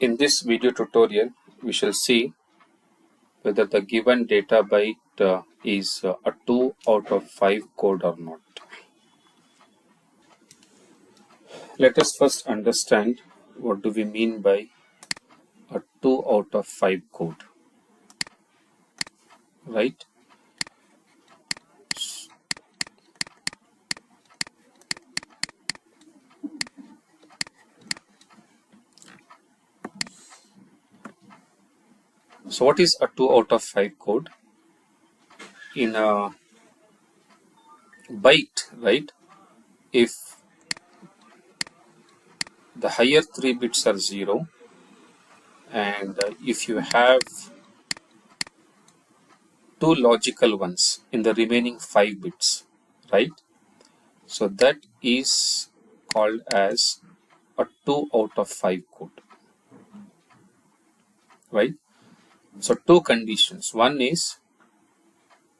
In this video tutorial, we shall see whether the given data byte is a 2 out of 5 code or not. Let us first understand what do we mean by a 2 out of 5 code, right? So what is a 2 out of 5 code? In a byte, right? If the higher 3 bits are 0 and if you have 2 logical ones in the remaining 5 bits, right? So that is called as a 2 out of 5 code, right? So two conditions. One is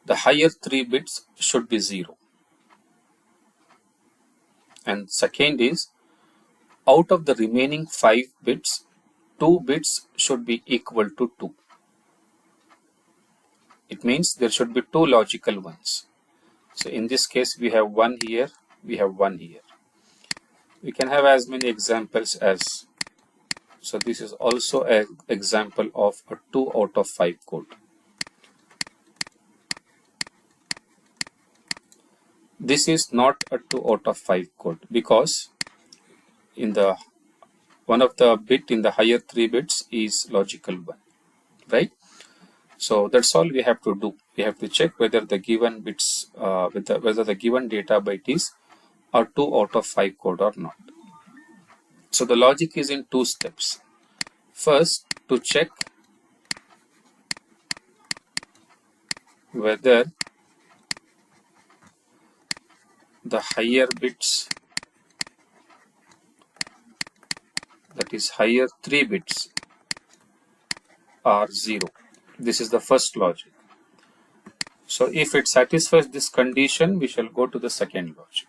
the higher 3 bits should be 0. And second is out of the remaining 5 bits, 2 bits should be equal to 2. It means there should be 2 logical ones. So in this case, we have 1 here, we have 1 here. We can have as many examples as. So this is also an example of a 2 out of 5 code. This is not a 2 out of 5 code because in the one of the bit in the higher 3 bits is logical 1, right? So that's all we have to do. We have to check whether the given bits, whether the given data byte is a 2 out of 5 code or not. So the logic is in 2 steps. First, to check whether the higher bits, that is higher 3 bits, are 0. This is the first logic. So if it satisfies this condition, we shall go to the second logic.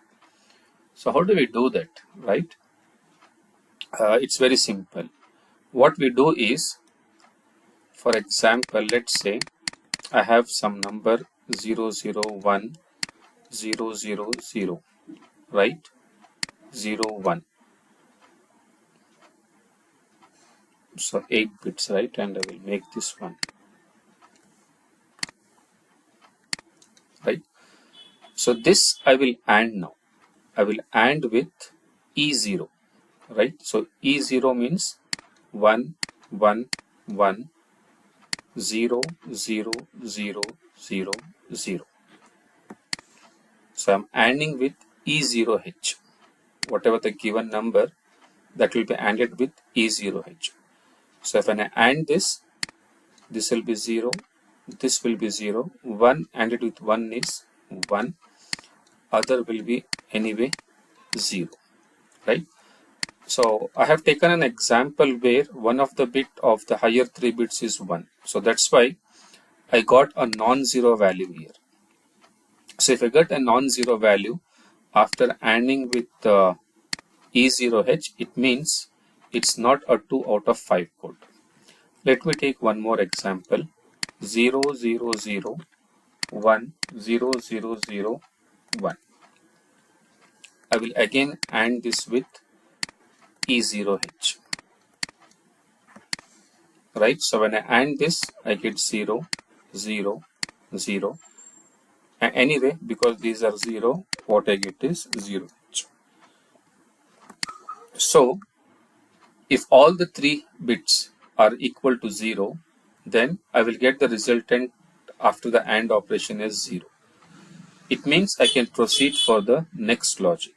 So how do we do that, right? It's very simple. What we do is, for example, let's say I have some number 001 000, right? 01. So 8 bits, right? And I will make this one, right? So this I will AND now. I will AND with E0, right? So E0 means 1 1 1 0 0 0 0 0. So I'm ANDing with E0H. Whatever the given number, that will be ANDed with E0H. So if I AND this will be 0, this will be 0, 1 ANDed with 1 is 1, other will be anyway 0, right? So I have taken an example where one of the bit of the higher 3 bits is 1. So that's why I got a non-zero value here. So if I get a non-zero value after ANDing with E0H, it means it's not a 2 out of 5 code. Let me take one more example. 0 0 0 1 0 0 0 1. I will again AND this with E0H. Right? So when I AND this, I get 0 0 0. And anyway, because these are 0, what I get is 0. So if all the 3 bits are equal to 0, then I will get the resultant after the AND operation as 0. It means I can proceed for the next logic,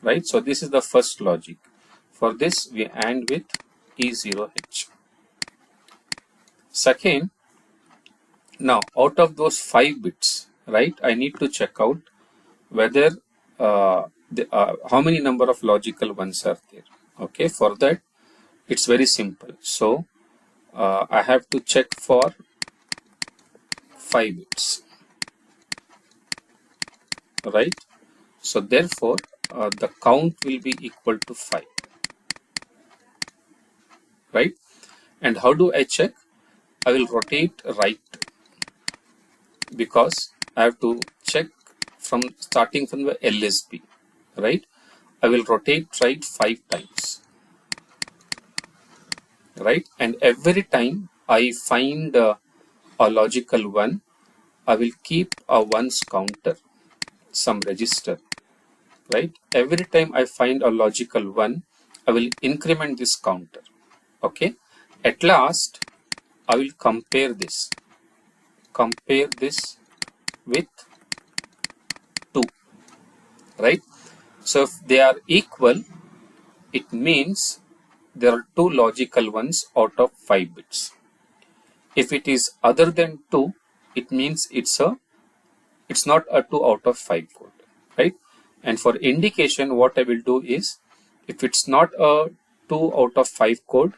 right? So this is the first logic. For this, we AND with E0H. Second, now out of those 5 bits, right, I need to check out whether how many number of logical ones are there. Okay, for that, it's very simple. So I have to check for 5 bits, right? So therefore, the count will be equal to 5, right? And how do I check? I will rotate right, because I have to check from starting from the LSB, right? I will rotate right 5 times, right? And every time I find a logical one, I will keep a ones counter, some register, right? Every time I find a logical one, I will increment this counter, okay? At last, I will compare this with 2, right? So if they are equal, it means there are 2 logical ones out of 5 bits. If it is other than 2, it means it's not a 2 out of 5 code, right? And for indication, what I will do is, if it's not a 2 out of 5 code,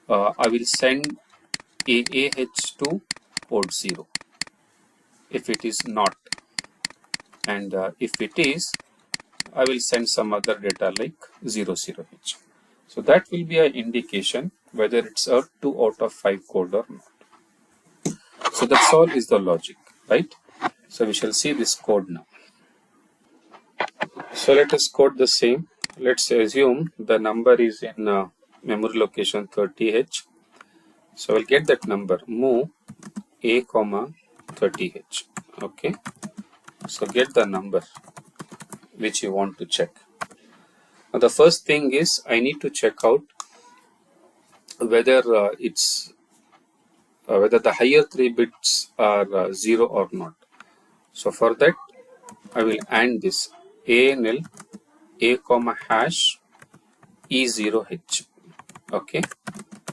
I will send AAH to port 0 if it is not, and if it is, I will send some other data like 00H. So that will be an indication whether it's a 2 out of 5 code or not. So that's all is the logic, right? So we shall see this code now. So let us code the same. Let's assume the number is in memory location 30H. So I'll get that number, move A comma 30H. Okay. So get the number which you want to check. Now the first thing is, I need to check out whether whether the higher 3 bits are 0 or not. So for that, I will AND this ANL A comma hash E0H. Okay,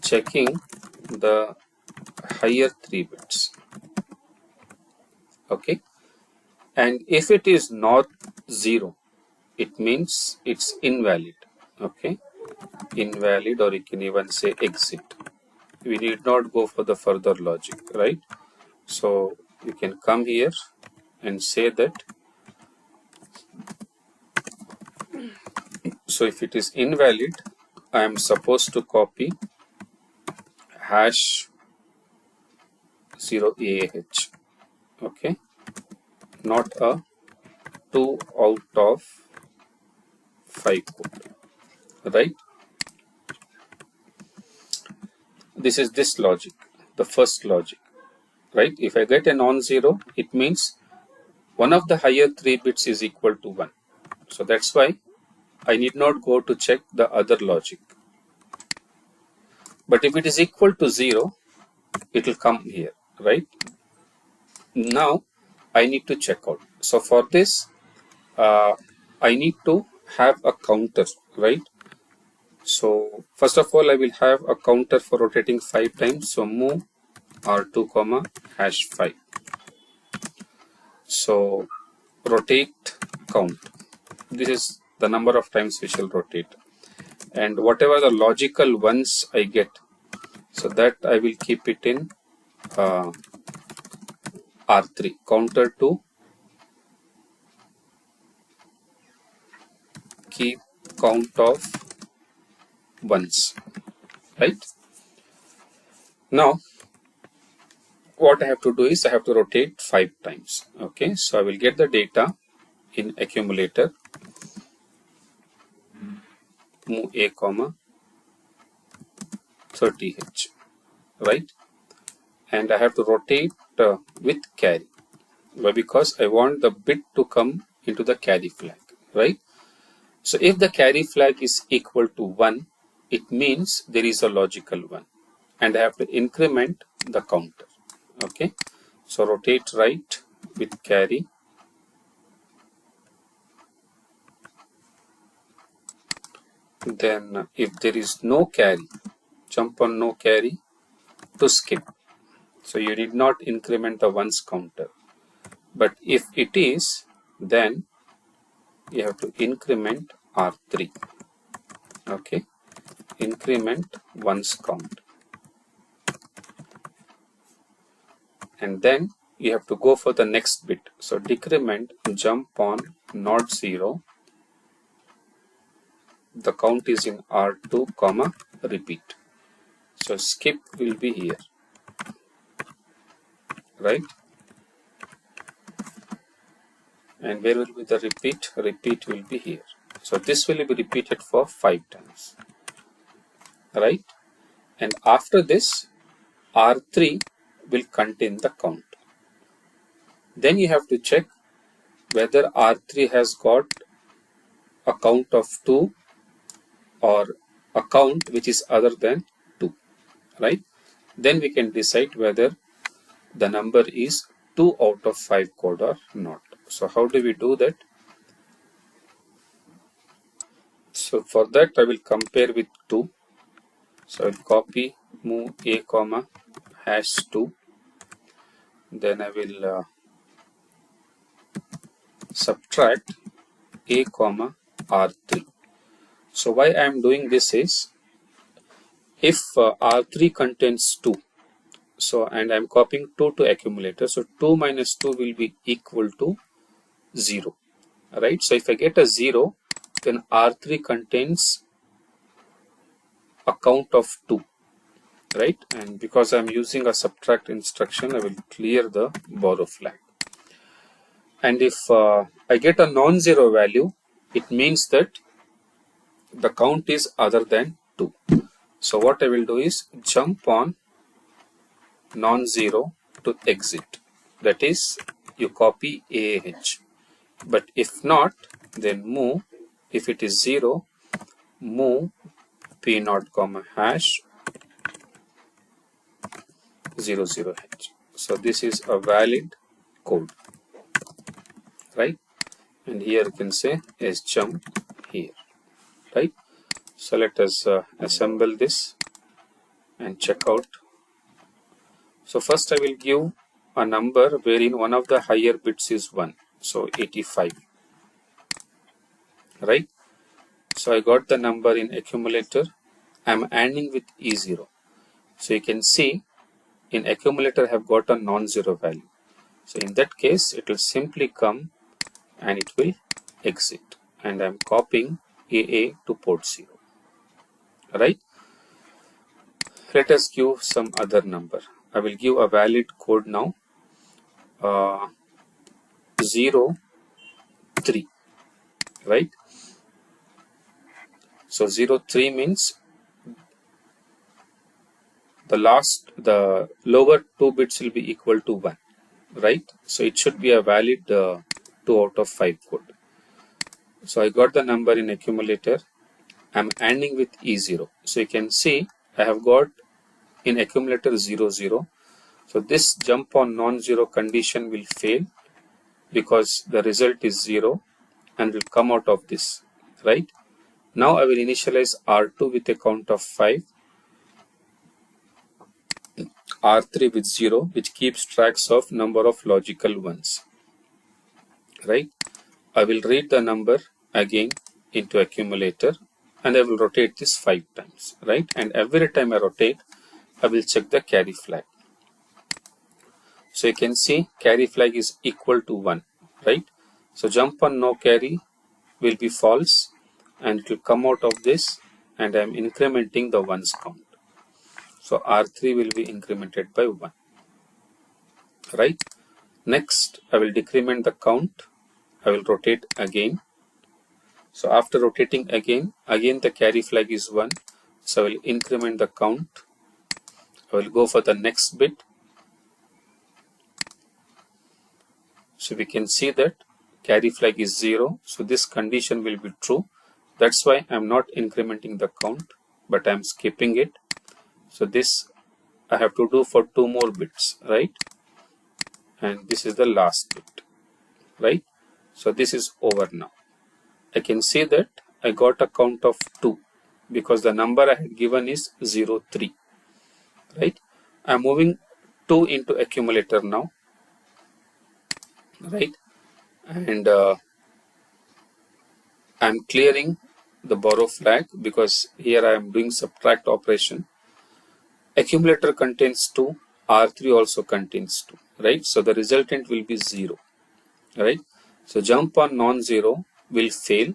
checking the higher 3 bits. Okay, and if it is not 0, it means it's invalid. Okay, invalid, or you can even say exit. We need not go for the further logic, right? So you can come here and say that. So if it is invalid, I am supposed to copy hash 0AH. Okay, not a 2 out of 5 code, right? This is this logic, the first logic, right? If I get a non-zero, it means one of the higher 3 bits is equal to 1. So that's why I need not go to check the other logic. But if it is equal to 0, it will come here, right? Now I need to check out. So for this, I need to have a counter, right? So first of all, I will have a counter for rotating 5 times. So move R2 comma hash 5. So rotate count. This is the number of times we shall rotate. And whatever the logical ones I get, so that I will keep it in R3, counter to keep count of ones, right? Now what I have to do is, I have to rotate 5 times. Okay, so I will get the data in accumulator, move A comma 30H, right? And I have to rotate with carry. Why? Because I want the bit to come into the carry flag, right? So if the carry flag is equal to 1, it means there is a logical 1, and I have to increment the counter. Okay, so rotate right with carry. Then if there is no carry, jump on no carry to skip. So you did not increment the ones counter. But if it is, then you have to increment R3. Okay, increment ones count. And then you have to go for the next bit. So decrement, jump on not 0. The count is in R2 comma repeat. So skip will be here, right? And where will be the repeat? Repeat will be here. So this will be repeated for 5 times, right? And after this, R3 will contain the count. Then you have to check whether R3 has got a count of 2 or a count which is other than 2, right? Then we can decide whether the number is 2 out of 5 code or not. So how do we do that? So for that I will compare with 2. So I will copy move a comma hash 2. Then I will subtract a comma R3. So why I am doing this is, if R3 contains 2, so and I am copying 2 to accumulator, so 2 minus 2 will be equal to 0, right? So if I get a 0, then R3 contains a count of 2, right? And because I am using a subtract instruction, I will clear the borrow flag. And if I get a non-zero value, it means that the count is other than 2. So what I will do is jump on non-zero to exit. That is, you copy AH. But if not, then move. If it is 0, move P0 comma hash 00H. So this is a valid code, right? And here you can say is jump here, right? So let us assemble this and check out. So first I will give a number wherein one of the higher bits is 1. So 85, right? So I got the number in accumulator. I am ANDing with E0. So you can see in accumulator I have got a non-zero value. So in that case it will simply come and it will exit. And I am copying AA to port 0. Right? Let us give some other number. I will give a valid code now. 0, 3. Right? So 0, 3 means the lower 2 bits will be equal to 1. Right? So it should be a valid 2 out of 5 code. So I got the number in accumulator. I'm ANDing with E0. So you can see I have got in accumulator 0, 0. So this jump on non-zero condition will fail because the result is 0 and will come out of this, right? Now I will initialize R2 with a count of 5, R3 with 0, which keeps tracks of number of logical ones, right? I will read the number again into accumulator and I will rotate this 5 times, right? And every time I rotate, I will check the carry flag. So you can see carry flag is equal to 1, right? So jump on no carry will be false and it will come out of this, and I am incrementing the ones count. So R3 will be incremented by 1, right? Next, I will decrement the count. I will rotate again. So after rotating again the carry flag is 1. So I will increment the count. I will go for the next bit. So we can see that carry flag is 0. So this condition will be true. That's why I'm not incrementing the count, but I'm skipping it. So this I have to do for 2 more bits, right? And this is the last bit, right? So this is over now. I can see that I got a count of 2 because the number I had given is 0, 3, right? I'm moving 2 into accumulator now, right? And I'm clearing the borrow flag because here I am doing subtract operation. Accumulator contains 2, R3 also contains 2, right? So the resultant will be 0, right? So jump on non-zero will fail,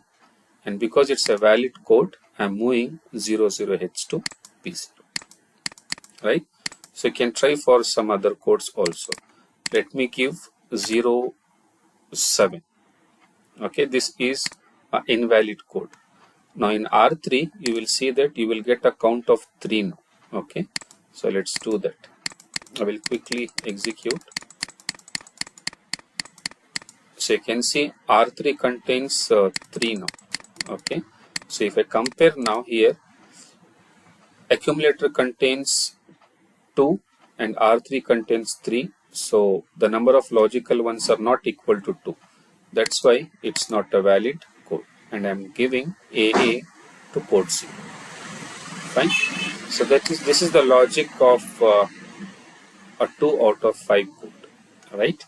and because it's a valid code, I'm moving 00H to P0. right? So you can try for some other codes also. Let me give 0, 7. Okay, this is an invalid code. Now in R3, you will see that you will get a count of 3 now. Okay, so let's do that. I will quickly execute. So you can see R3 contains 3 now. Okay, so if I compare now here, accumulator contains 2 and R3 contains 3. So the number of logical ones are not equal to 2. That's why it's not a valid code. And I'm giving AA to port C. Fine. So this is the logic of a 2 out of 5 code. Right.